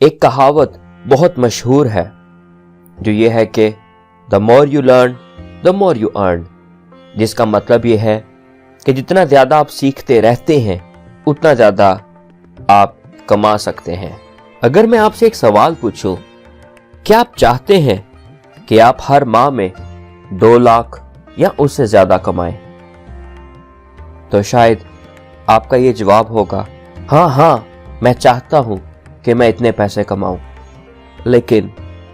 ایک کہاوت بہت مشہور ہے جو یہ ہے کہ the more you learn, the more you earn، جس کا مطلب یہ ہے کہ جتنا زیادہ آپ سیکھتے رہتے ہیں اتنا زیادہ آپ کما سکتے ہیں۔ اگر میں آپ سے ایک سوال پوچھوں، کیا آپ چاہتے ہیں کہ آپ ہر ماہ میں 2 لاکھ یا اس سے زیادہ کمائیں؟ تو شاید آپ کا یہ جواب ہوگا، ہاں میں چاہتا ہوں کہ میں اتنے پیسے کماؤں۔ لیکن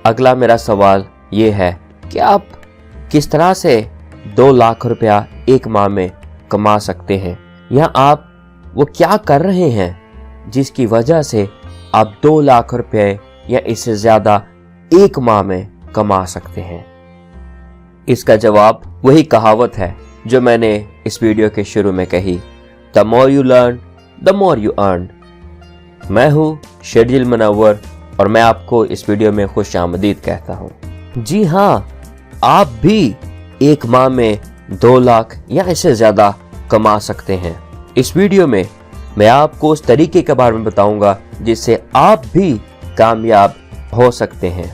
اگلا میرا سوال یہ ہے کہ آپ کس طرح سے 2 لاکھ روپیہ ایک ماہ میں کما سکتے ہیں، یا آپ وہ کیا کر رہے ہیں جس کی وجہ سے آپ 2 لاکھ روپے یا اس سے زیادہ ایک ماہ میں کما سکتے ہیں؟ اس کا جواب وہی کہاوت ہے جو میں نے اس ویڈیو کے شروع میں کہی، the more you learn, the more you earn۔ میں ہوں شرجیل منور اور میں آپ کو اس ویڈیو میں خوش آمدید کہتا ہوں۔ جی ہاں، آپ بھی ایک ماہ میں 2 لاکھ یا اس سے زیادہ کما سکتے ہیں۔ اس ویڈیو میں میں آپ کو اس طریقے کے بارے میں بتاؤں گا جس سے آپ بھی کامیاب ہو سکتے ہیں۔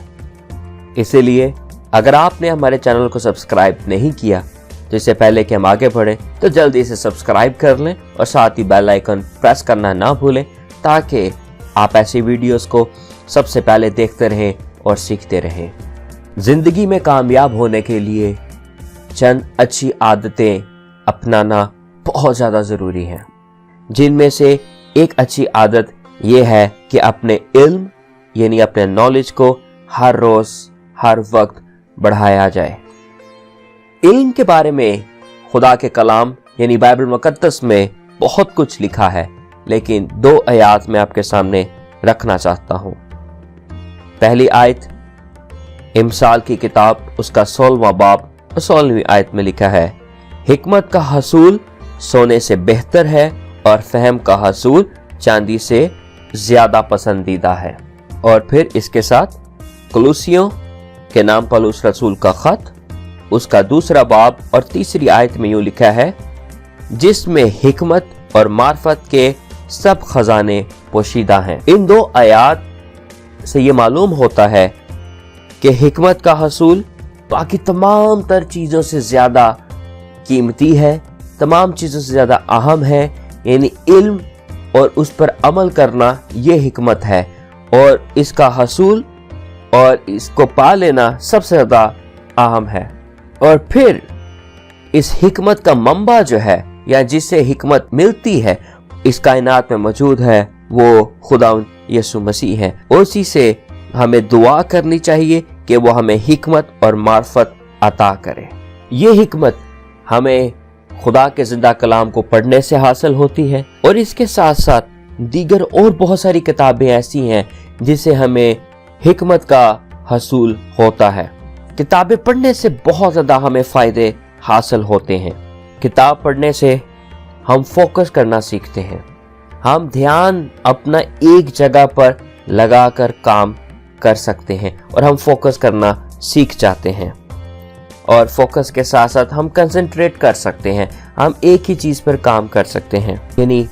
اسی لیے اگر آپ نے ہمارے چینل کو سبسکرائب نہیں کیا تو اس سے پہلے کہ ہم آگے بڑھیں تو جلدی سے سبسکرائب کر لیں اور ساتھ ہی بیل آئیکن پریس کرنا نہ بھولیں تاکہ آپ ایسی ویڈیوز کو سب سے پہلے دیکھتے رہیں اور سیکھتے رہیں۔ زندگی میں کامیاب ہونے کے لیے چند اچھی عادتیں اپنانا بہت زیادہ ضروری ہیں، جن میں سے ایک اچھی عادت یہ ہے کہ اپنے علم یعنی اپنے نالج کو ہر روز ہر وقت بڑھایا جائے۔ علم کے بارے میں خدا کے کلام یعنی بائبل مقدس میں بہت کچھ لکھا ہے، لیکن 2 آیات میں آپ کے سامنے رکھنا چاہتا ہوں۔ پہلی آیت امثال کی کتاب اس کا 16واں باب 16ویں آیت میں لکھا ہے، حکمت کا حصول سونے سے بہتر ہے اور فہم کا حصول چاندی سے زیادہ پسندیدہ ہے۔ اور پھر اس کے ساتھ کلوسیوں کے نام پولس رسول کا خط اس کا 2 باب اور 3 آیت میں یوں لکھا ہے، جس میں حکمت اور معرفت کے سب خزانے پوشیدہ ہیں۔ ان 2 آیات سے یہ معلوم ہوتا ہے کہ حکمت کا حصول باقی تمام تر چیزوں سے زیادہ قیمتی ہے، تمام چیزوں سے زیادہ اہم ہے، یعنی علم اور اس پر عمل کرنا یہ حکمت ہے، اور اس کا حصول اور اس کو پا لینا سب سے زیادہ اہم ہے۔ اور پھر اس حکمت کا منبع جو ہے یا جس سے حکمت ملتی ہے اس کائنات میں موجود ہے، وہ خداوند یسوع مسیح ہے۔ اسی سے ہمیں دعا کرنی چاہیے کہ وہ ہمیں حکمت اور معرفت عطا کرے۔ یہ حکمت ہمیں خدا کے زندہ کلام کو پڑھنے سے حاصل ہوتی ہے، اور اس کے ساتھ ساتھ دیگر اور بہت ساری کتابیں ایسی ہیں جس سے ہمیں حکمت کا حصول ہوتا ہے۔ کتابیں پڑھنے سے بہت زیادہ ہمیں فائدے حاصل ہوتے ہیں۔ کتاب پڑھنے سے ہم فوکس کرنا سیکھتے ہیں، ہم دھیان اپنا ایک جگہ پر لگا کر کام کر سکتے ہیں، اور ہم فوکس کرنا سیکھ جاتے ہیں، اور فوکس کے ساتھ ساتھ ہم کنسنٹریٹ کر سکتے ہیں، ہم ایک ہی چیز پر کام کر سکتے ہیں۔ یعنی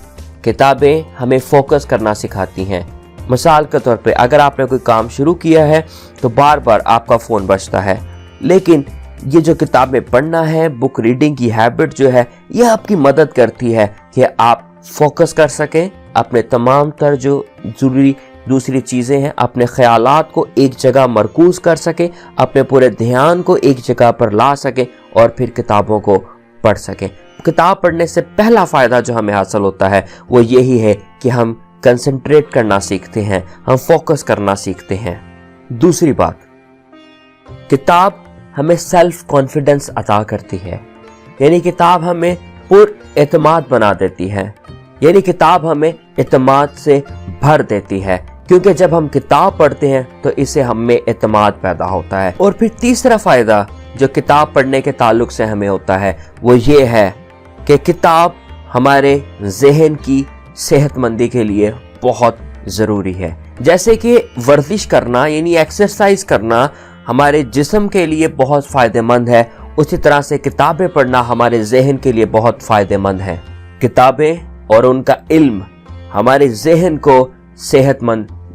کتابیں ہمیں فوکس کرنا سکھاتی ہیں۔ مثال کے طور پہ اگر آپ نے کوئی کام شروع کیا ہے تو بار بار آپ کا فون بجتا ہے، لیکن یہ جو کتابیں پڑھنا ہے، بک ریڈنگ کی ہیبٹ جو ہے، یہ آپ کی مدد کرتی ہے کہ آپ فوکس کر سکیں، اپنے تمام تر جو ضروری دوسری چیزیں ہیں، اپنے خیالات کو ایک جگہ مرکوز کر سکیں، اپنے پورے دھیان کو ایک جگہ پر لا سکیں اور پھر کتابوں کو پڑھ سکیں۔ کتاب پڑھنے سے پہلا فائدہ جو ہمیں حاصل ہوتا ہے وہ یہی ہے کہ ہم کنسنٹریٹ کرنا سیکھتے ہیں، ہم فوکس کرنا سیکھتے ہیں۔ دوسری بات، کتاب ہمیں سیلف کانفیڈنس عطا کرتی ہے، یعنی کتاب ہمیں پر اعتماد بنا دیتی ہے، یعنی کتاب ہمیں اعتماد سے بھر دیتی ہے، کیونکہ جب ہم کتاب پڑھتے ہیں تو اس سے ہم میں اعتماد پیدا ہوتا ہے۔ اور پھر تیسرا فائدہ جو کتاب پڑھنے کے تعلق سے ہمیں ہوتا ہے وہ یہ ہے کہ کتاب ہمارے ذہن کی صحت مندی کے لیے بہت ضروری ہے۔ جیسے کہ ورزش کرنا یعنی ایکسرسائز کرنا ہمارے جسم کے لیے بہت فائدہ مند ہے، اسی طرح سے کتابیں پڑھنا ہمارے ذہن کے لیے بہت فائدہ مند ہے۔ کتابیں اور ان کا علم ہمارے ذہن کو صحت مند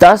10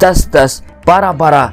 10-10, 12-12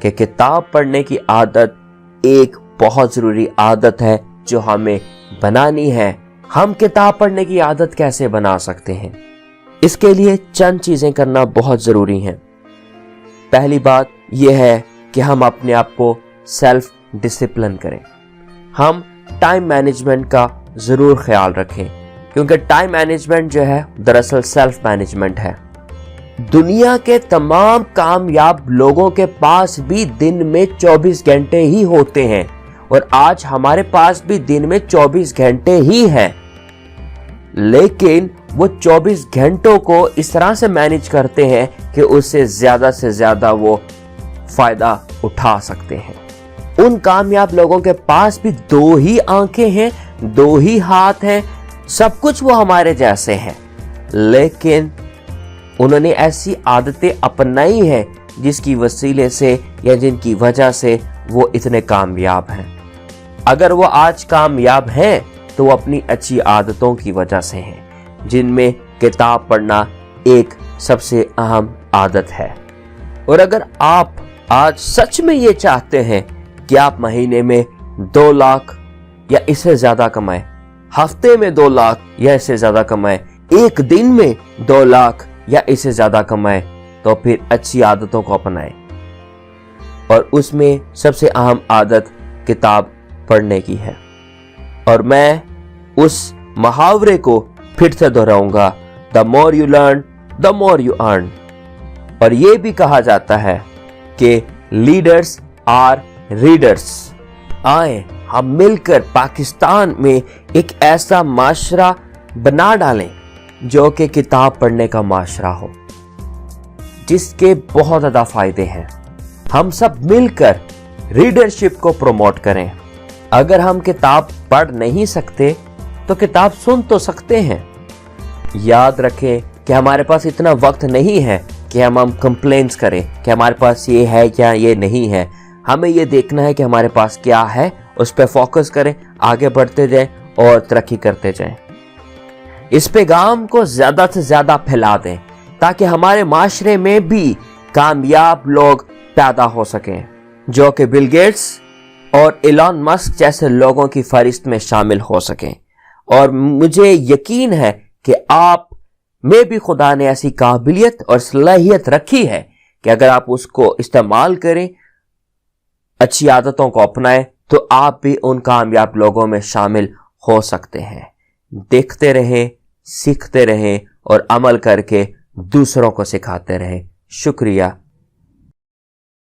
کہ کتاب پڑھنے کی عادت ایک بہت ضروری عادت ہے جو ہمیں بنانی ہے۔ ہم کتاب پڑھنے کی عادت کیسے بنا سکتے ہیں؟ اس کے لیے چند چیزیں کرنا بہت ضروری ہیں۔ پہلی بات یہ ہے کہ ہم اپنے آپ کو سیلف ڈسپلن کریں۔ ہم ٹائم مینجمنٹ کا ضرور خیال رکھیں، کیونکہ ٹائم مینجمنٹ جو ہے دراصل سیلف مینجمنٹ ہے۔ دنیا کے تمام کامیاب لوگوں کے پاس بھی دن میں 24 گھنٹے ہی ہوتے ہیں، اور آج ہمارے پاس بھی دن میں 24 گھنٹے ہی ہیں، لیکن وہ 24 گھنٹوں کو اس طرح سے مینج کرتے ہیں کہ اس سے زیادہ وہ فائدہ اٹھا سکتے ہیں۔ ان کامیاب لوگوں کے پاس بھی 2 ہی آنکھیں ہیں، 2 ہی ہاتھ ہیں، سب کچھ وہ ہمارے جیسے ہیں، لیکن انہوں نے ایسی عادتیں اپنائی ہیں جس کی وسیلے سے یا جن کی وجہ سے وہ اتنے کامیاب ہیں۔ اگر وہ آج کامیاب ہیں تو وہ اپنی اچھی عادتوں کی وجہ سے ہیں، جن میں کتاب پڑھنا ایک سب سے اہم عادت ہے۔ اور اگر آپ آج سچ میں یہ چاہتے ہیں کہ آپ مہینے میں 2 لاکھ یا اس سے زیادہ کمائیں، ہفتے میں 2 لاکھ یا اس سے زیادہ کمائیں، ایک دن میں 2 لاکھ یا اس سے زیادہ کمائیں، تو پھر اچھی عادتوں کو اپنائیں، اور اس میں سب سے اہم عادت کتاب پڑھنے کی ہے۔ اور میں اس محاورے کو پھر سے دہراؤں گا، the more you learn, the more you earn۔ اور یہ بھی کہا جاتا ہے کہ leaders are readers۔ آئیں ہم مل کر پاکستان میں ایک ایسا معاشرہ بنا ڈالیں جو کہ کتاب پڑھنے کا معاشرہ ہو، جس کے بہت زیادہ فائدے ہیں۔ ہم سب مل کر ریڈرشپ کو پروموٹ کریں۔ اگر ہم کتاب پڑھ نہیں سکتے تو کتاب سن تو سکتے ہیں۔ یاد رکھیں کہ ہمارے پاس اتنا وقت نہیں ہے کہ ہم کمپلینس کریں کہ ہمارے پاس یہ ہے کیا یہ نہیں ہے۔ ہمیں یہ دیکھنا ہے کہ ہمارے پاس کیا ہے، اس پہ فوکس کریں، آگے بڑھتے جائیں اور ترقی کرتے جائیں۔ اس پیغام کو زیادہ سے زیادہ پھیلا دیں تاکہ ہمارے معاشرے میں بھی کامیاب لوگ پیدا ہو سکیں، جو کہ بل گیٹس اور ایلان مسک جیسے لوگوں کی فہرست میں شامل ہو سکیں۔ اور مجھے یقین ہے کہ آپ میں بھی خدا نے ایسی قابلیت اور صلاحیت رکھی ہے کہ اگر آپ اس کو استعمال کریں، اچھی عادتوں کو اپنائیں، تو آپ بھی ان کامیاب لوگوں میں شامل ہو سکتے ہیں۔ دیکھتے رہیں، سیکھتے رہیں اور عمل کر کے دوسروں کو سکھاتے رہیں۔ شکریہ۔